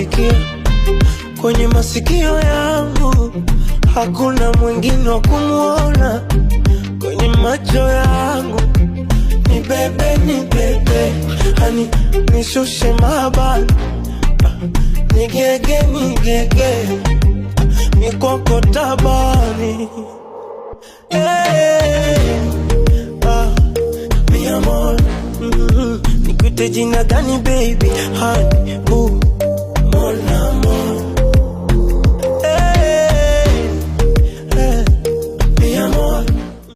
masikio, kwenye masikio yangu hakuna mwingine wa kumuona. Kwenye macho yangu ni bebe, hani nishushe mabani, nigege mikoko tabani. Mi amor, nikuite jina gani baby, honey, boo,